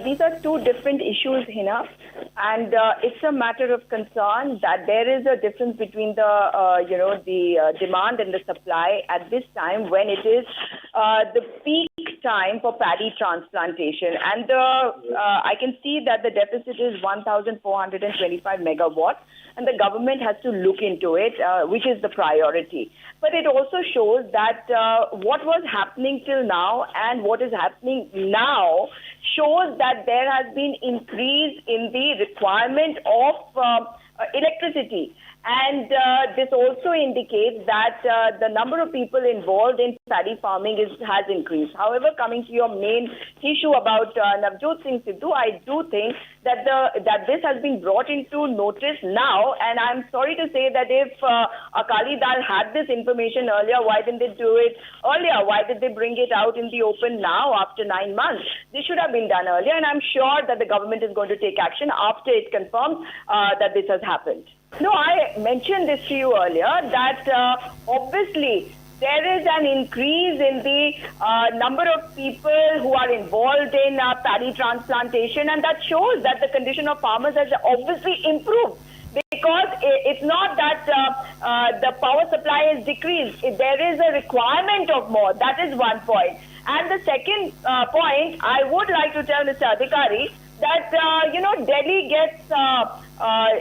These are two different issues, Hina, and it's a matter of concern that there is a difference between the demand and the supply at this time when it is the peak time for paddy transplantation, and I can see that the deficit is 1,425 megawatts, and the government has to look into it, which is the priority. But it also shows that what was happening till now and what is happening now shows that there has been increase in the requirement of electricity. And this also indicates that the number of people involved in paddy farming has increased. However, coming to your main issue about Navjot Singh Sidhu, I do think that this has been brought into notice now, and I'm sorry to say that if Akali Dal had this information earlier, why didn't they do it earlier? Why did they bring it out in the open now after 9 months? This should have been done earlier, and I'm sure that the government is going to take action after it confirms that this has happened. No, I mentioned this to you earlier that obviously there is an increase in the number of people who are involved in paddy transplantation, and that shows that the condition of farmers has obviously improved. Because it's not that the power supply is decreased. There is a requirement of more. That is one point. And the second point, I would like to tell Mr. Adhikari that, Delhi gets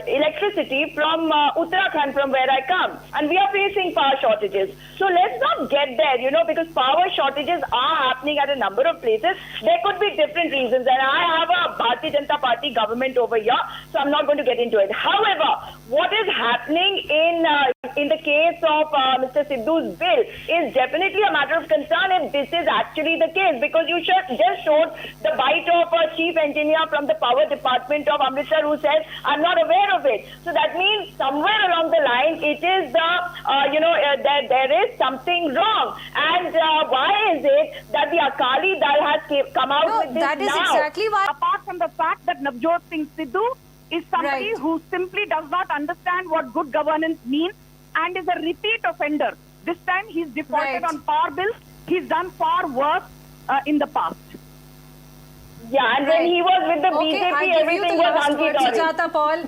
electricity from Uttarakhand, from where I come. And we are facing power shortages. So let's not get there, because power shortages are happening at a number of places. There could be different reasons. And I have a Bharatiya Janata Party government over here, so I'm not going to get into it. However, what is happening in the case of Mr. Sidhu's bill is definitely a matter of concern if this is actually the case, because you just showed the bite of a chief engineer from the power department of Amritsar who says, I'm not aware of it. So that means somewhere along the line, it is there is something wrong. And why is it that the Akali Dal has come out with this now? That is exactly why. Apart from the fact that Navjot Singh Sidhu is somebody who simply does not understand what good governance means and is a repeat offender. This time he's defaulted on power bills. He's done far worse in the past. Yeah, and when he was with the BJP, everything was hunky-dory. Sujata Paul,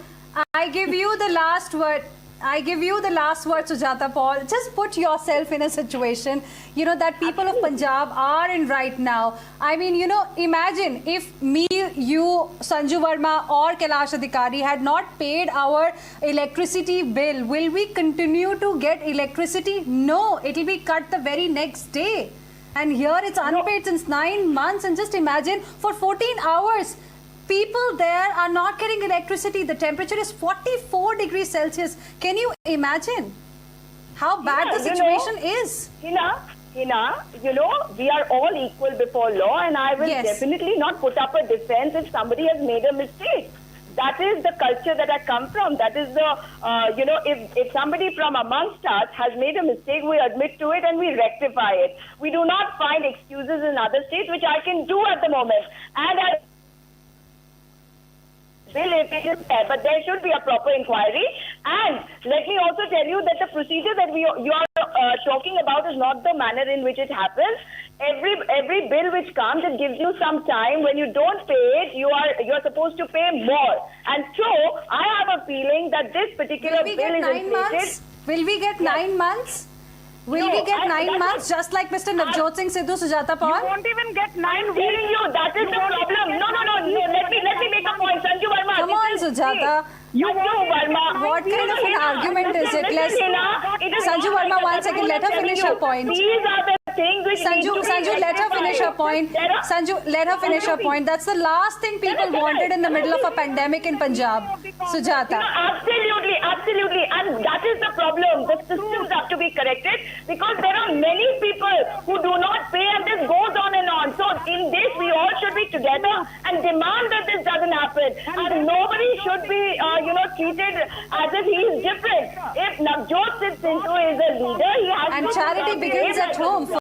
I give you the last word. Sujata Paul. Just put yourself in a situation, that people of Punjab are in right now. I mean, imagine if me, you, Sanju Verma or Kailash Adhikari had not paid our electricity bill. Will we continue to get electricity? No, it will be cut the very next day. And here it's unpaid since 9 months. And just imagine, for 14 hours, people there are not getting electricity. The temperature is 44 degrees Celsius. Can you imagine how bad the situation is? Hina, we are all equal before law, and I will definitely not put up a defense if somebody has made a mistake. That is the culture that I come from. That is the, if somebody from amongst us has made a mistake, we admit to it and we rectify it. We do not find excuses in other states, which I can do at the moment. And if it is there, but there should be a proper inquiry. And let me also tell you that the procedure that you are talking about is not the manner in which it happens. Every bill which comes, it gives you some time. When you don't pay it, you are supposed to pay more. And so I have a feeling that this particular bill is inflated. Will we get 9 months? Will we get 9 months, just like Mr. Navjot Singh Sidhu, Sujata Paul? You won't even get 9 I'm weeks. telling you, that is the problem. No. Let me make a point. Sanju Verma. Come on, Sujata. Sanju Verma. What kind of an argument is it? Sanju Verma, 1 second. Let her finish her point. These are the things which Sanju, let her finish her point. Sanju, let her finish her point. That's the last thing people wanted in the middle of a pandemic in Punjab. Sujata. Absolutely. And that is the problem. The systems have to be corrected because there are many people who do not pay, and this goes on and on. So in this, we all should be together and demand that this doesn't happen. And nobody should be, treated as if he is different. If Navjot Singh Sidhu is a leader, he has to... And charity begins at home.